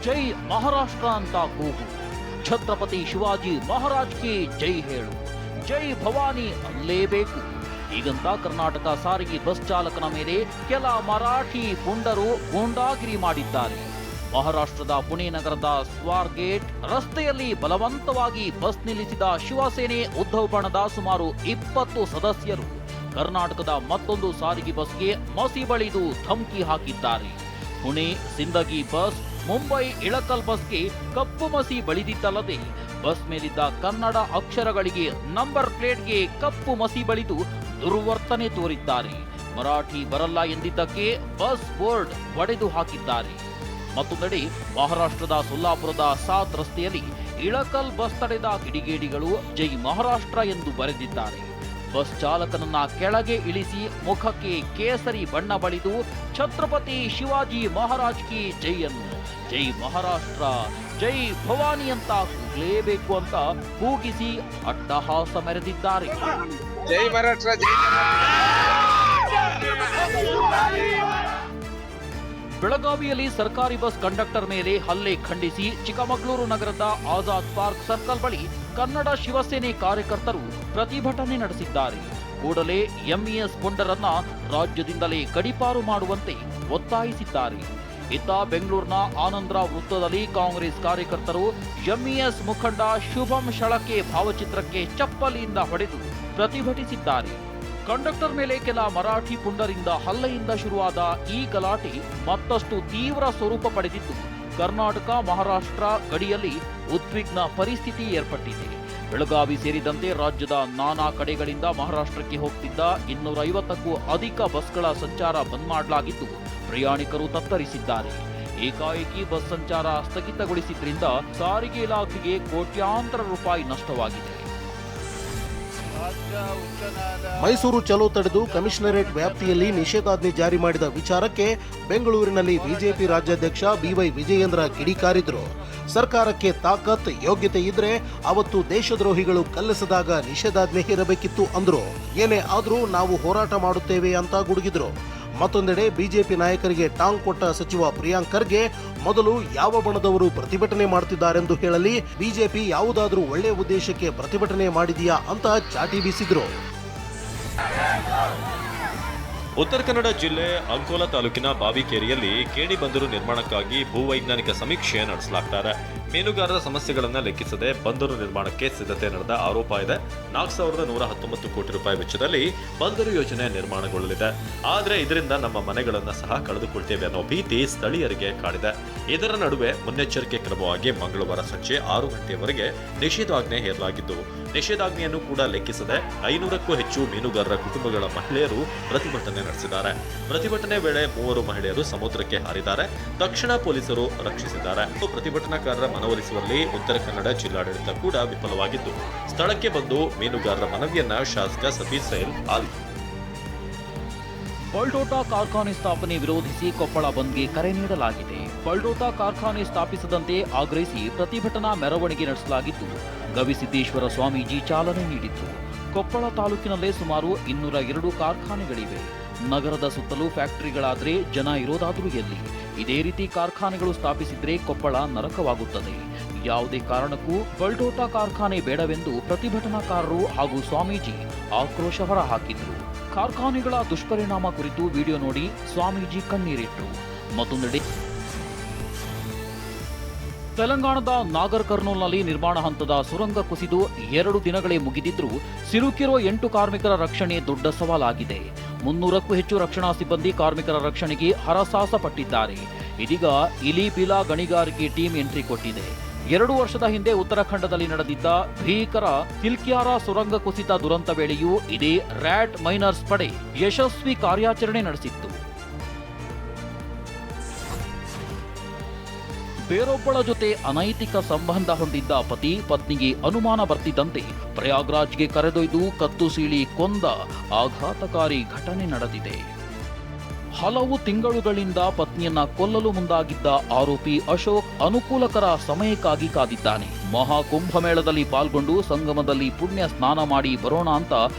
ಜೈ ಮಹಾರಾಷ್ಟ್ರ ಅಂತ ಕೂಗು. ಛತ್ರಪತಿ ಶಿವಾಜಿ ಮಹಾರಾಜ್ ಕಿ ಜೈ ಹೇಳು. ಜೈ ಭವಾನಿ ಅಲ್ಲೇಬೇಕು. ಹೀಗಂತ ಕರ್ನಾಟಕ ಸಾರಿಗೆ ಬಸ್ ಚಾಲಕನ ಮೇಲೆ ಕೆಲ ಮರಾಠಿ ಪುಂಡರು ಗೂಂಡಾಗಿರಿ ಮಾಡಿದ್ದಾರೆ. ಮಹಾರಾಷ್ಟ್ರದ ಪುಣೆ ನಗರದ ಸ್ವಾರ್ಗೇಟ್ ರಸ್ತೆಯಲ್ಲಿ ಬಲವಂತವಾಗಿ ಬಸ್ ನಿಲ್ಲಿಸಿದ ಶಿವಸೇನೆ ಉದ್ಧವ್ ಬಣದ ಸುಮಾರು 20 ಸದಸ್ಯರು ಕರ್ನಾಟಕದ ಮತ್ತೊಂದು ಸಾರಿಗೆ ಬಸ್ಗೆ ಮಸಿ ಬಳಿದು ಧಮಕಿ ಹಾಕಿದ್ದಾರೆ. ಪುಣೆ ಸಿಂದಗಿ ಬಸ್, ಮುಂಬೈ ಇಳಕಲ್ ಬಸ್ಗೆ ಕಪ್ಪು ಮಸಿ ಬಳಿದಿದ್ದಲ್ಲದೆ ಬಸ್ ಮೇಲಿದ್ದ ಕನ್ನಡ ಅಕ್ಷರಗಳಿಗೆ ನಂಬರ್ ಪ್ಲೇಟ್ಗೆ ಕಪ್ಪು ಮಸಿ ಬಳಿದು ದುರ್ವರ್ತನೆ ತೋರಿದ್ದಾರೆ. ಮರಾಠಿ ಬರಲ್ಲ ಎಂದಿದ್ದಕ್ಕೆ ಬಸ್ ಬೋರ್ಡ್ ಒಡೆದು ಹಾಕಿದ್ದಾರೆ. ಮತ್ತೊಂದೆಡೆ ಮಹಾರಾಷ್ಟ್ರದ ಸೊಲ್ಲಾಪುರದ ಸಾತ್ ರಸ್ತೆಯಲ್ಲಿ ಇಳಕಲ್ ಬಸ್ ತಡೆದ ಕಿಡಿಗೇಡಿಗಳು ಜೈ ಮಹಾರಾಷ್ಟ್ರ ಎಂದು ಬರೆದಿದ್ದಾರೆ. ಬಸ್ ಚಾಲಕನನ್ನ ಕೆಳಗೆ ಇಳಿಸಿ ಮುಖಕ್ಕೆ ಕೇಸರಿ ಬಣ್ಣ ಬಳಿದು ಛತ್ರಪತಿ ಶಿವಾಜಿ ಮಹಾರಾಜ್ ಕಿ ಜೈ ಅನ್ನು ಜೈ ಮಹಾರಾಷ್ಟ್ರ, ಜೈ ಭವಾನಿ ಅಂತ ಕೂಗಲೇಬೇಕು ಅಂತ ಕೂಗಿಸಿ ಅಟ್ಟಹಾಸ ಮೆರೆದಿದ್ದಾರೆ. ಜೈ ಮಹಾರಾಷ್ಟ್ರ, ಬೆಳಗಾವಿಯಲ್ಲಿ ಸರ್ಕಾರಿ ಬಸ್ ಕಂಡಕ್ಟರ್ ಮೇಲೆ ಹಲ್ಲೆ ಖಂಡಿಸಿ ಚಿಕ್ಕಮಗಳೂರು ನಗರದ ಆಜಾದ್ ಪಾರ್ಕ್ ಸರ್ಕಲ್ ಬಳಿ ಕನ್ನಡ ಶಿವಸೇನೆ ಕಾರ್ಯಕರ್ತರು ಪ್ರತಿಭಟನೆ ನಡೆಸಿದ್ದಾರೆ. ಕೂಡಲೇ ಎಂಇಎಸ್ ಪುಂಡರನ್ನ ರಾಜ್ಯದಿಂದಲೇ ಗಡೀಪಾರು ಮಾಡುವಂತೆ ಒತ್ತಾಯಿಸಿದ್ದಾರೆ. ಇತ್ತ ಬೆಂಗಳೂರಿನ ಆನಂದರಾವ್ ವೃತ್ತದಲ್ಲಿ ಕಾಂಗ್ರೆಸ್ ಕಾರ್ಯಕರ್ತರು ಎಂಇಎಸ್ ಮುಖಂಡ ಶುಭಂ ಶಳಕೆ ಭಾವಚಿತ್ರಕ್ಕೆ ಚಪ್ಪಲಿಯಿಂದ ಹೊಡೆದು ಪ್ರತಿಭಟಿಸಿದ್ದಾರೆ. ಕಂಡಕ್ಟರ್ ಮೇಲೆ ಕೆಲ ಮರಾಠಿ ಪುಂಡರಿಂದ ಹಲ್ಲೆಯಿಂದ ಶುರುವಾದ ಈ ಗಲಾಟೆ ಮತ್ತಷ್ಟು ತೀವ್ರ ಸ್ವರೂಪ ಪಡೆದಿದ್ದು ಕರ್ನಾಟಕ ಮಹಾರಾಷ್ಟ್ರ ಗಡಿಯಲ್ಲಿ ಉದ್ವಿಗ್ನ ಪರಿಸ್ಥಿತಿ ಏರ್ಪಟ್ಟಿದೆ. ಬೆಳಗಾವಿ ಸೇರಿದಂತೆ ರಾಜ್ಯದ ನಾನಾ ಕಡೆಗಳಿಂದ ಮಹಾರಾಷ್ಟ್ರಕ್ಕೆ ಹೋಗ್ತಿದ್ದ 250ಕ್ಕೂ ಅಧಿಕ ಬಸ್ಗಳ ಸಂಚಾರ ಬಂದ್ ಮಾಡಲಾಗಿದ್ದು ಪ್ರಯಾಣಿಕರು ತತ್ತರಿಸಿದ್ದಾರೆ. ಏಕಾಏಕಿ ಬಸ್ ಸಂಚಾರ ಸ್ಥಗಿತಗೊಳಿಸಿದ್ರಿಂದ ಸಾರಿಗೆ ಇಲಾಖೆಗೆ ಕೋಟ್ಯಾಂತರ ರೂಪಾಯಿ ನಷ್ಟವಾಗಿದೆ. ಮೈಸೂರು ಚಲೋ ತಡೆದು ಕಮಿಷನರೇಟ್ ವ್ಯಾಪ್ತಿಯಲ್ಲಿ ನಿಷೇಧಾಜ್ಞೆ ಜಾರಿ ಮಾಡಿದ ವಿಚಾರಕ್ಕೆ ಬೆಂಗಳೂರಿನಲ್ಲಿ ಬಿಜೆಪಿ ರಾಜ್ಯಾಧ್ಯಕ್ಷ ಬಿವೈ ವಿಜಯೇಂದ್ರ ಕಿಡಿಕಾರಿದ್ರು. ಸರ್ಕಾರಕ್ಕೆ ತಾಕತ್ ಯೋಗ್ಯತೆ ಇದ್ರೆ ಅವತ್ತು ದೇಶದ್ರೋಹಿಗಳು ಕಲ್ಲೆಸೆದಾಗ ನಿಷೇಧಾಜ್ಞೆ ಹೇರಬೇಕಿತ್ತು ಅಂದ್ರು. ಏನೇ ಆದ್ರೂ ನಾವು ಹೋರಾಟ ಮಾಡುತ್ತೇವೆ ಅಂತ ಗುಡುಗಿದ್ರು. ಮತ್ತೊಂದೆಡೆ ಬಿಜೆಪಿ ನಾಯಕರಿಗೆ ಟಾಂಗ್ ಕೊಟ್ಟ ಸಚಿವ ಪ್ರಿಯಾಂಕ್ ಖರ್ಗೆ ಮೊದಲು ಯಾವ ಬಣದವರು ಪ್ರತಿಭಟನೆ ಮಾಡುತ್ತಿದ್ದಾರೆಂದು ಹೇಳಲಿ, ಬಿಜೆಪಿ ಯಾವುದಾದ್ರೂ ಒಳ್ಳೆಯ ಉದ್ದೇಶಕ್ಕೆ ಪ್ರತಿಭಟನೆ ಮಾಡಿದೆಯಾ ಅಂತ ಚಾಟಿ ಬೀಸಿದ್ರು. ಉತ್ತರ ಕನ್ನಡ ಜಿಲ್ಲೆ ಅಂಕೋಲಾ ತಾಲೂಕಿನ ಬಾವಿಕೇರಿಯಲ್ಲಿ ಕೇಣಿ ಬಂದರು ನಿರ್ಮಾಣಕ್ಕಾಗಿ ಭೂವೈಜ್ಞಾನಿಕ ಸಮೀಕ್ಷೆ ನಡೆಸಲಾಗ್ತಾರೆ. ಮೀನುಗಾರರ ಸಮಸ್ಯೆಗಳನ್ನು ಲೆಕ್ಕಿಸದೆ ಬಂದರು ನಿರ್ಮಾಣಕ್ಕೆ ಸಿದ್ಧತೆ ನಡೆದ ಆರೋಪ ಇದೆ. 4,119 ಕೋಟಿ ರೂಪಾಯಿ ವೆಚ್ಚದಲ್ಲಿ ಬಂದರು ಯೋಜನೆ ನಿರ್ಮಾಣಗೊಳ್ಳಲಿದೆ. ಆದರೆ ಇದರಿಂದ ನಮ್ಮ ಮನೆಗಳನ್ನು ಸಹ ಕಳೆದುಕೊಳ್ತೇವೆ ಅನ್ನೋ ಭೀತಿ ಸ್ಥಳೀಯರಿಗೆ ಕಾಡಿದೆ. ಇದರ ನಡುವೆ ಮುನ್ನೆಚ್ಚರಿಕೆ ಕ್ರಮವಾಗಿ ಮಂಗಳವಾರ ಸಂಜೆ 6 ಗಂಟೆಯವರೆಗೆ ನಿಷೇಧಾಜ್ಞೆ ಹೇರಲಾಗಿದ್ದು, ನಿಷೇಧಾಜ್ಞೆಯನ್ನು ಕೂಡ ಲೆಕ್ಕಿಸದೆ 500ಕ್ಕೂ ಹೆಚ್ಚು ಮೀನುಗಾರರ ಕುಟುಂಬಗಳ ಮಹಿಳೆಯರು ಪ್ರತಿಭಟನೆ ನಡೆಸಿದ್ದಾರೆ. ಪ್ರತಿಭಟನೆ ವೇಳೆ 3 ಮಹಿಳೆಯರು ಸಮುದ್ರಕ್ಕೆ ಹಾರಿದ್ದಾರೆ. ತಕ್ಷಣ ಪೊಲೀಸರು ರಕ್ಷಿಸಿದ್ದಾರೆ. ಪ್ರತಿಭಟನಾಕಾರರ ಮನವೊಲಿಸುವಲ್ಲಿ ಉತ್ತರ ಕನ್ನಡ ಜಿಲ್ಲಾಡಳಿತ ಕೂಡ ವಿಫಲವಾಗಿದ್ದು, ಸ್ಥಳಕ್ಕೆ ಬಂದು ಮೀನುಗಾರರ ಮನವಿಯನ್ನ ಶಾಸಕ ಸತೀಶ್ ಸೈಲ್ ಆಲಿಸಿದರು. ಬಲ್ಡೋಟಾ ಕಾರ್ಖಾನೆ ಸ್ಥಾಪನೆ ವಿರೋಧಿಸಿ ಕೊಪ್ಪಳ ಬಂದ್ಗೆ ಕರೆ ನೀಡಲಾಗಿದೆ. ಬಲ್ಡೋಟಾ ಕಾರ್ಖಾನೆ ಸ್ಥಾಪಿಸದಂತೆ ಆಗ್ರಹಿಸಿ ಪ್ರತಿಭಟನಾ ಮೆರವಣಿಗೆ ನಡೆಸಲಾಗಿದ್ದು, ಗವಿಸಿದ್ದೇಶ್ವರ ಸ್ವಾಮೀಜಿ ಚಾಲನೆ ನೀಡಿದ್ರು. ಕೊಪ್ಪಳ ತಾಲೂಕಿನಲ್ಲೇ ಸುಮಾರು 202 ಕಾರ್ಖಾನೆಗಳಿವೆ. ನಗರದ ಸುತ್ತಲೂ ಫ್ಯಾಕ್ಟರಿಗಳಾದ್ರೆ ಜನ ಇರೋದಾದ್ರೂ ಎಲ್ಲಿ? ಇದೇ ರೀತಿ ಕಾರ್ಖಾನೆಗಳು ಸ್ಥಾಪಿಸಿದ್ರೆ ಕೊಪ್ಪಳ ನರಕವಾಗುತ್ತದೆ. ಯಾವುದೇ ಕಾರಣಕ್ಕೂ ಬಲ್ಡೋಟಾ ಕಾರ್ಖಾನೆ ಬೇಡವೆಂದು ಪ್ರತಿಭಟನಾಕಾರರು ಹಾಗೂ ಸ್ವಾಮೀಜಿ ಆಕ್ರೋಶ ಹೊರಹಾಕಿದ್ರು. ಕಾರ್ಖಾನೆಗಳ ದುಷ್ಪರಿಣಾಮ ಕುರಿತು ವಿಡಿಯೋ ನೋಡಿ ಸ್ವಾಮೀಜಿ ಕಣ್ಣೀರಿಟ್ರು. ಮತ್ತೊಂದೆಡೆ ತೆಲಂಗಾಣದ ನಾಗರ್ ಕರ್ನೂಲ್ನಲ್ಲಿ ನಿರ್ಮಾಣ ಹಂತದ ಸುರಂಗ ಕುಸಿದು 2 ದಿನಗಳೇ ಮುಗಿದಿದ್ರೂ ಸಿಲುಕಿರೋ 8 ಕಾರ್ಮಿಕರ ರಕ್ಷಣೆ ದೊಡ್ಡ ಸವಾಲಾಗಿದೆ. 300ಕ್ಕೂ ಹೆಚ್ಚು ರಕ್ಷಣಾ ಸಿಬ್ಬಂದಿ ಕಾರ್ಮಿಕರ ರಕ್ಷಣೆಗೆ ಹರಸಾಹಸ ಪಟ್ಟಿದ್ದಾರೆ. ಇದೀಗ ಇಲಿಪಿಲಾ ಗಣಿಗಾರಿಕೆ ಟೀಮ್ ಎಂಟ್ರಿ ಕೊಟ್ಟಿದೆ. 2 ವರ್ಷದ ಹಿಂದೆ ಉತ್ತರಾಖಂಡದಲ್ಲಿ ನಡೆದಿದ್ದ ಭೀಕರ ತಿಲ್ಕ್ಯಾರಾ ಸುರಂಗ ಕುಸಿತ ದುರಂತ ವೇಳೆಯೂ ಇದೇ ರ್ಯಾಟ್ ಮೈನರ್ಸ್ ಪಡೆ ಯಶಸ್ವಿ ಕಾರ್ಯಾಚರಣೆ ನಡೆಸಿತ್ತು. ಬೇರೊಬ್ಬಳ ಜೊತೆ ಅನೈತಿಕ ಸಂಬಂಧ ಹೊಂದಿದ್ದ ಪತಿ ಪತ್ನಿಗೆ ಅನುಮಾನ ಬರ್ತಿದ್ದಂತೆ ಪ್ರಯಾಗ್ರಾಜ್ಗೆ ಕರೆದೊಯ್ದು ಕತ್ತು ಸೀಳಿ ಕೊಂದ ಆಘಾತಕಾರಿ ಘಟನೆ ನಡೆದಿದೆ. ಹಲವು ತಿಂಗಳುಗಳಿಂದ ಪತ್ನಿಯನ್ನ ಕೊಲ್ಲಲು ಮುಂದಾಗಿದ್ದ ಆರೋಪಿ ಅಶೋಕ್ ಅನುಕೂಲಕರ ಸಮಯಕ್ಕಾಗಿ ಕಾದಿದ್ದಾನೆ. ಮಹಾಕುಂಭಮೇಳದಲ್ಲಿ ಪಾಲ್ಗೊಂಡು ಸಂಗಮದಲ್ಲಿ ಪುಣ್ಯ ಸ್ನಾನ ಮಾಡಿ ಬರೋಣ ಅಂತ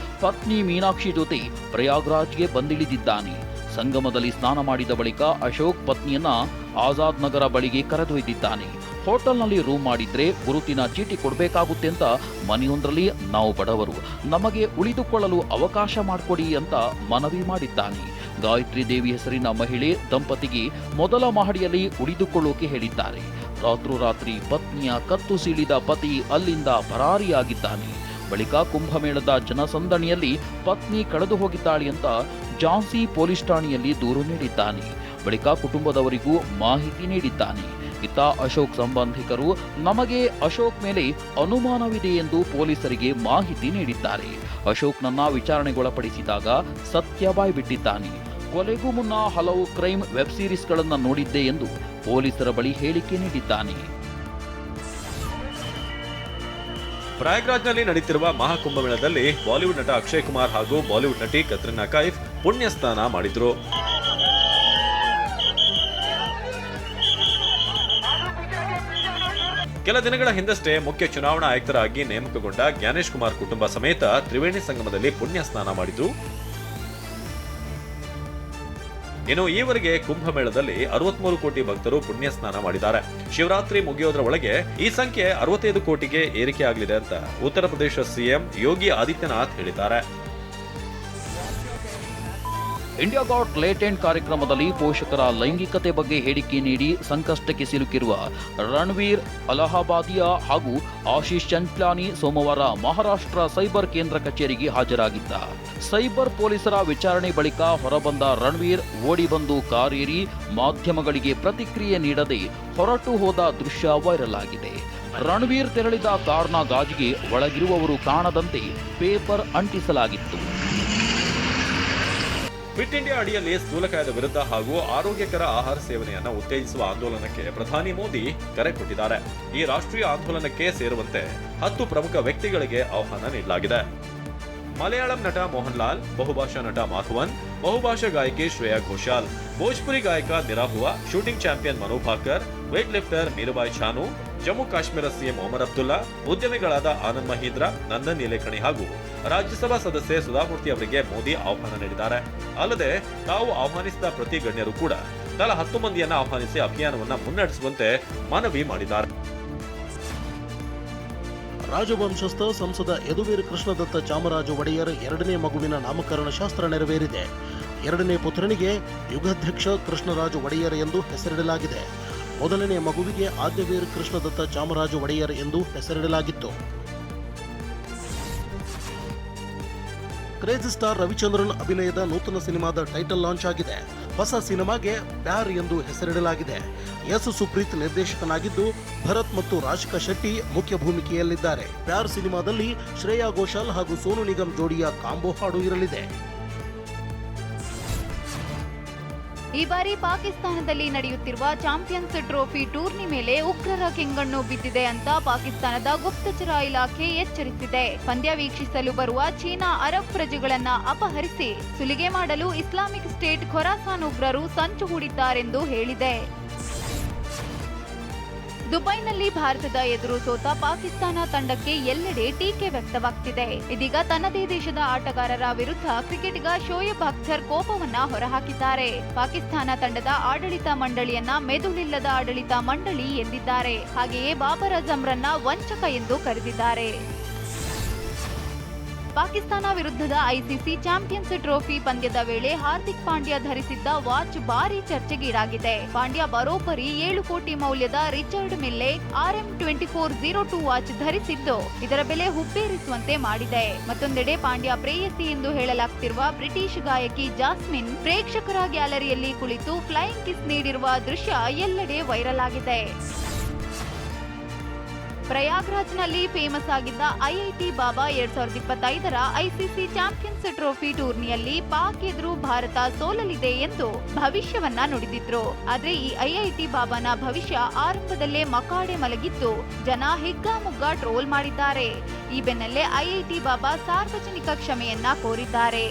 ಪತ್ನಿ ಮೀನಾಕ್ಷಿ ಜೊತೆ ಪ್ರಯಾಗ್ರಾಜ್ಗೆ ಬಂದಿಳಿದಿದ್ದಾನೆ. ಸಂಗಮದಲ್ಲಿ ಸ್ನಾನ ಮಾಡಿದ ಬಳಿಕ ಅಶೋಕ್ ಪತ್ನಿಯನ್ನ ಆಜಾದ್ ನಗರ ಬಳಿಗೆ ಕರೆದೊಯ್ದಿದ್ದಾನೆ. ಹೋಟೆಲ್ನಲ್ಲಿ ರೂಮ್ ಮಾಡಿದ್ರೆ ಗುರುತಿನ ಚೀಟಿ ಕೊಡಬೇಕಾಗುತ್ತೆ ಅಂತ ಮನೆಯೊಂದರಲ್ಲಿ ನಾವು ಬಡವರು, ನಮಗೆ ಉಳಿದುಕೊಳ್ಳಲು ಅವಕಾಶ ಮಾಡಿಕೊಡಿ ಅಂತ ಮನವಿ ಮಾಡಿದ್ದಾನೆ. ಗಾಯತ್ರಿ ದೇವಿ ಹೆಸರಿನ ಮಹಿಳೆ ದಂಪತಿಗೆ ಮೊದಲ ಮಹಡಿಯಲ್ಲಿ ಉಳಿದುಕೊಳ್ಳೋಕೆ ಹೇಳಿದ್ದಾರೆ. ರಾತ್ರೋರಾತ್ರಿ ಪತ್ನಿಯ ಕತ್ತು ಸೀಳಿದ ಪತಿ ಅಲ್ಲಿಂದ ಪರಾರಿಯಾಗಿದ್ದಾನೆ. ಬಳಿಕ ಕುಂಭಮೇಳದ ಜನಸಂದಣಿಯಲ್ಲಿ ಪತ್ನಿ ಕಳೆದು ಹೋಗಿದ್ದಾಳೆ ಅಂತ ಝಾನ್ಸಿ ಪೊಲೀಸ್ ಠಾಣೆಯಲ್ಲಿ ದೂರು ನೀಡಿದ್ದಾನೆ. ಬಳಿಕ ಕುಟುಂಬದವರಿಗೂ ಮಾಹಿತಿ ನೀಡಿದ್ದಾನೆ. ಇತ್ತ ಅಶೋಕ್ ಸಂಬಂಧಿಕರು ನಮಗೆ ಅಶೋಕ್ ಮೇಲೆ ಅನುಮಾನವಿದೆ ಎಂದು ಪೊಲೀಸರಿಗೆ ಮಾಹಿತಿ ನೀಡಿದ್ದಾರೆ. ಅಶೋಕ್ನನ್ನ ವಿಚಾರಣೆಗೊಳಪಡಿಸಿದಾಗ ಸತ್ಯ ಬಾಯ್ಬಿಟ್ಟಿದ್ದಾನೆ. ಕೊಲೆಗೂ ಮುನ್ನ ಹಲವು ಕ್ರೈಮ್ ವೆಬ್ ಸೀರೀಸ್ಗಳನ್ನು ನೋಡಿದ್ದೆ ಎಂದು ಪೊಲೀಸರ ಬಳಿ ಹೇಳಿಕೆ ನೀಡಿದ್ದಾನೆ. ಪ್ರಯಾಗ್ರಾಜ್ನಲ್ಲಿ ನಡೆಯುತ್ತಿರುವ ಮಹಾಕುಂಭಮೇಳದಲ್ಲಿ ಬಾಲಿವುಡ್ ನಟ ಅಕ್ಷಯ್ ಕುಮಾರ್ ಹಾಗೂ ಬಾಲಿವುಡ್ ನಟಿ ಕತ್ರಿನಾ ಕೈಫ್ ಪುಣ್ಯ ಸ್ನಾನ ಮಾಡಿದ್ರು. ಕೆಲ ದಿನಗಳ ಹಿಂದಷ್ಟೇ ಮುಖ್ಯ ಚುನಾವಣಾ ಆಯುಕ್ತರಾಗಿ ನೇಮಕಗೊಂಡ ಜ್ಞಾನೇಶ್ ಕುಮಾರ್ ಕುಟುಂಬ ಸಮೇತ ತ್ರಿವೇಣಿ ಸಂಗಮದಲ್ಲಿ ಪುಣ್ಯ ಸ್ನಾನ ಮಾಡಿದ್ರು. ಇನ್ನು ಈವರೆಗೆ ಕುಂಭಮೇಳದಲ್ಲಿ 63 ಕೋಟಿ ಭಕ್ತರು ಪುಣ್ಯ ಸ್ನಾನ ಮಾಡಿದ್ದಾರೆ. ಶಿವರಾತ್ರಿ ಮುಗಿಯೋದ್ರ ಒಳಗೆ ಈ ಸಂಖ್ಯೆ 65 ಕೋಟಿಗೆ ಏರಿಕೆಯಾಗಲಿದೆ ಅಂತ ಉತ್ತರ ಪ್ರದೇಶ ಸಿಎಂ ಯೋಗಿ ಆದಿತ್ಯನಾಥ್ ಹೇಳಿದ್ದಾರೆ. ಇಂಡಿಯಾ ಗಾಟ್ ಲೇಟೆಂಟ್ ಕಾರ್ಯಕ್ರಮದಲ್ಲಿ ಪೋಷಕರ ಲೈಂಗಿಕತೆ ಬಗ್ಗೆ ಹೇಳಿಕೆ ನೀಡಿ ಸಂಕಷ್ಟಕ್ಕೆ ಸಿಲುಕಿರುವ ರಣವೀರ್ ಅಲಹಾಬಾದಿಯಾ ಹಾಗೂ ಆಶೀಶ್ ಚಂಚಲಾನಿ ಸೋಮವಾರ ಮಹಾರಾಷ್ಟ್ರ ಸೈಬರ್ ಕೇಂದ್ರ ಕಚೇರಿಗೆ ಹಾಜರಾಗಿದ್ದ. ಸೈಬರ್ ಪೊಲೀಸರ ವಿಚಾರಣೆ ಬಳಿಕ ಹೊರಬಂದ ರಣವೀರ್ ಓಡಿ ಬಂದು ಕಾರೇರಿ ಮಾಧ್ಯಮಗಳಿಗೆ ಪ್ರತಿಕ್ರಿಯೆ ನೀಡದೆ ಹೊರಟು ಹೋದ ದೃಶ್ಯ ವೈರಲ್ ಆಗಿದೆ. ರಣವೀರ್ ತೆರಳಿದ ಕಾರ್ನ ಗಾಜಿಗೆ ಒಳಗಿರುವವರು ಕಾಣದಂತೆ ಪೇಪರ್ ಅಂಟಿಸಲಾಗಿತ್ತು. ಫಿಟ್ ಇಂಡಿಯಾ ಅಡಿಯಲ್ಲಿ ಸ್ಥೂಲಕಾಯದ ವಿರುದ್ಧ ಹಾಗೂ ಆರೋಗ್ಯಕರ ಆಹಾರ ಸೇವನೆಯನ್ನು ಉತ್ತೇಜಿಸುವ ಆಂದೋಲನಕ್ಕೆ ಪ್ರಧಾನಿ ಮೋದಿ ಕರೆ ಕೊಟ್ಟಿದ್ದಾರೆ. ಈ ರಾಷ್ಟ್ರೀಯ ಆಂದೋಲನಕ್ಕೆ ಸೇರುವಂತೆ 10 ಪ್ರಮುಖ ವ್ಯಕ್ತಿಗಳಿಗೆ ಆಹ್ವಾನ ನೀಡಲಾಗಿದೆ. ಮಲಯಾಳಂ ನಟ ಮೋಹನ್ ಲಾಲ್, ಬಹುಭಾಷಾ ನಟ ಮಾಧವನ್, ಬಹುಭಾಷಾ ಗಾಯಕಿ ಶ್ರೇಯಾ ಘೋಷಾಲ್, ಭೋಜ್ಪುರಿ ಗಾಯಕ Nirahua, shooting champion Manu Bhaker, weight lifter Mirabai Chanu, Jammu Kashmir CM Omar Abdullah, ಉದ್ಯಮಿಗಳಾದ ಆನಂದ್ ಮಹೀಂದ್ರ, ನಂದನ್ ನೀಲೇಕಣಿ ಹಾಗೂ ರಾಜ್ಯಸಭಾ ಸದಸ್ಯೆ ಸುಧಾಮೂರ್ತಿ ಅವರಿಗೆ ಮೋದಿ ಆಹ್ವಾನ ನೀಡಿದ್ದಾರೆ. ಅಲ್ಲದೆ ತಾವು ಆಹ್ವಾನಿಸಿದ ಪ್ರತಿ ಗಣ್ಯರು ಕೂಡ ತಲಾ 10 ಮಂದಿಯನ್ನ ಆಹ್ವಾನಿಸಿ ಅಭಿಯಾನವನ್ನ ಮುನ್ನಡೆಸುವಂತೆ ಮನವಿ ಮಾಡಿದ್ದಾರೆ. ರಾಜವಂಶಸ್ಥ ಸಂಸದ ಯದುವೀರ್ ಕೃಷ್ಣದತ್ತ ಚಾಮರಾಜ ಒಡೆಯರ್ 2ನೇ ಮಗುವಿನ ನಾಮಕರಣ ಶಾಸ್ತ್ರ ನೆರವೇರಿದೆ. 2ನೇ ಪುತ್ರನಿಗೆ ಯುಗಾಧ್ಯಕ್ಷ ಕೃಷ್ಣರಾಜ ಒಡೆಯರ್ ಎಂದು ಹೆಸರಿಡಲಾಗಿದೆ. 1ನೇ ಮಗುವಿಗೆ ಆದ್ಯವೀರ್ ಕೃಷ್ಣದತ್ತ ಚಾಮರಾಜ ಒಡೆಯರ್ ಎಂದು ಹೆಸರಿಡಲಾಗಿತ್ತು. ಕ್ರೇಜಿ ಸ್ಟಾರ್ ರವಿಚಂದ್ರನ್ ಅಭಿನಯದ ನೂತನ ಸಿನಿಮಾದ ಟೈಟಲ್ ಲಾಂಚ್ ಆಗಿದೆ. ಹೊಸ ಸಿನಿಮಾಗೆ ಪ್ಯಾರ್ ಎಂದು ಹೆಸರಿಡಲಾಗಿದೆ. ಎಸ್ ಸುಪ್ರೀತ್ ನಿರ್ದೇಶಕನಾಗಿದ್ದು ಭರತ್ ಮತ್ತು ರಾಶಿಕಾ ಶೆಟ್ಟಿ ಮುಖ್ಯ ಭೂಮಿಕೆಯಲ್ಲಿದ್ದಾರೆ. ಪ್ಯಾರ್ ಸಿನಿಮಾದಲ್ಲಿ ಶ್ರೇಯಾ ಘೋಷಾಲ್ ಹಾಗೂ ಸೋನು ನಿಗಮ್ ಜೋಡಿಯ ಕಾಂಬೋ ಹಾಡು ಇರಲಿದೆ. ಈ ಬಾರಿ ಪಾಕಿಸ್ತಾನದಲ್ಲಿ ನಡೆಯುತ್ತಿರುವ ಚಾಂಪಿಯನ್ಸ್ ಟ್ರೋಫಿ ಟೂರ್ನಿ ಮೇಲೆ ಉಗ್ರರ ಕೆಂಗಣ್ಣು ಬಿದ್ದಿದೆ ಅಂತ ಪಾಕಿಸ್ತಾನದ ಗುಪ್ತಚರ ಇಲಾಖೆ ಎಚ್ಚರಿಸಿದೆ. ಪಂದ್ಯ ವೀಕ್ಷಿಸಲು ಬರುವ ಚೀನಾ ಅರಬ್ ಪ್ರಜೆಗಳನ್ನ ಅಪಹರಿಸಿ ಸುಲಿಗೆ ಮಾಡಲು ಇಸ್ಲಾಮಿಕ್ ಸ್ಟೇಟ್ ಖೊರಾಸಾನ್ ಉಗ್ರರು ಸಂಚು ಹೂಡಿದ್ದಾರೆಂದು ಹೇಳಿದೆ. ದುಬೈನಲ್ಲಿ ಭಾರತದ ಎದುರು ಸೋತ ಪಾಕಿಸ್ತಾನ ತಂಡಕ್ಕೆ ಎಲ್ಲೆಡೆ ಟೀಕೆ ವ್ಯಕ್ತವಾಗ್ತಿದೆ. ಇದೀಗ ತನ್ನದೇ ದೇಶದ ಆಟಗಾರರ ವಿರುದ್ಧ ಕ್ರಿಕೆಟಿಗ ಶೋಯಬ್ ಅಖ್ತರ್ ಕೋಪವನ್ನ ಹೊರಹಾಕಿದ್ದಾರೆ. ಪಾಕಿಸ್ತಾನ ತಂಡದ ಆಡಳಿತ ಮಂಡಳಿಯನ್ನ ಮೆದುಳಿಲ್ಲದ ಆಡಳಿತ ಮಂಡಳಿ ಎಂದಿದ್ದಾರೆ. ಹಾಗೆಯೇ ಬಾಬರ್ ಅಜಂರನ್ನ ವಂಚಕ ಎಂದು ಕರೆದಿದ್ದಾರೆ. ಪಾಕಿಸ್ತಾನ ವಿರುದ್ಧದ ಐಸಿಸಿ ಚಾಂಪಿಯನ್ಸ್ ಟ್ರೋಫಿ ಪಂದ್ಯದ ವೇಳೆ ಹಾರ್ದಿಕ್ ಪಾಂಡ್ಯ ಧರಿಸಿದ್ದ ವಾಚ್ ಭಾರಿ ಚರ್ಚೆಗೀಡಾಗಿದೆ. ಪಾಂಡ್ಯ ಬರೋಬ್ಬರಿ 7 ಕೋಟಿ ಮೌಲ್ಯದ ರಿಚರ್ಡ್ ಮಿಲ್ಲೆ RM2402 ವಾಚ್ ಧರಿಸಿದ್ದು ಇದರ ಬೆಲೆ ಹುಬ್ಬೇರಿಸುವಂತೆ ಮಾಡಿದೆ. ಮತ್ತೊಂದೆಡೆ ಪಾಂಡ್ಯ ಪ್ರೇಯಸಿ ಎಂದು ಹೇಳಲಾಗ್ತಿರುವ ಬ್ರಿಟಿಷ್ ಗಾಯಕಿ ಜಾಸ್ಮಿನ್ ಪ್ರೇಕ್ಷಕರ ಗ್ಯಾಲರಿಯಲ್ಲಿ ಕುಳಿತು ಫ್ಲೈಯಿಂಗ್ ಕಿಸ್ ನೀಡಿರುವ ದೃಶ್ಯ ಎಲ್ಲೆಡೆ ವೈರಲ್ ಆಗಿದೆ. ಪ್ರಯಾಗ್ರಾಜ್ನಲ್ಲಿ ಫೇಮಸ್ ಆಗಿದ್ದ ಐಐಟಿ ಬಾಬಾ 2025ರ ಐಸಿಸಿ ಚಾಂಪಿಯನ್ಸ್ ಟ್ರೋಫಿ ಟೂರ್ನಿಯಲ್ಲಿ ಪಾಕ್ ಎದುರು ಭಾರತ ಸೋಲಲಿದೆ ಎಂದು ಭವಿಷ್ಯವನ್ನ ನುಡಿದಿದ್ರು. ಆದ್ರೆ ಈ ಐಐಟಿ ಬಾಬಾನ ಭವಿಷ್ಯ ಆರಂಭದಲ್ಲೇ ಮಕಾಡೆ ಮಲಗಿದ್ದು ಜನ ಹಿಗ್ಗಾಮುಗ್ಗಾ ಟ್ರೋಲ್ ಮಾಡಿದ್ದಾರೆ. ಈ ಬೆನ್ನಲ್ಲೇ ಐಐಟಿ ಬಾಬಾ ಸಾರ್ವಜನಿಕ ಕ್ಷಮೆಯನ್ನ ಕೋರಿದ್ದಾರೆ.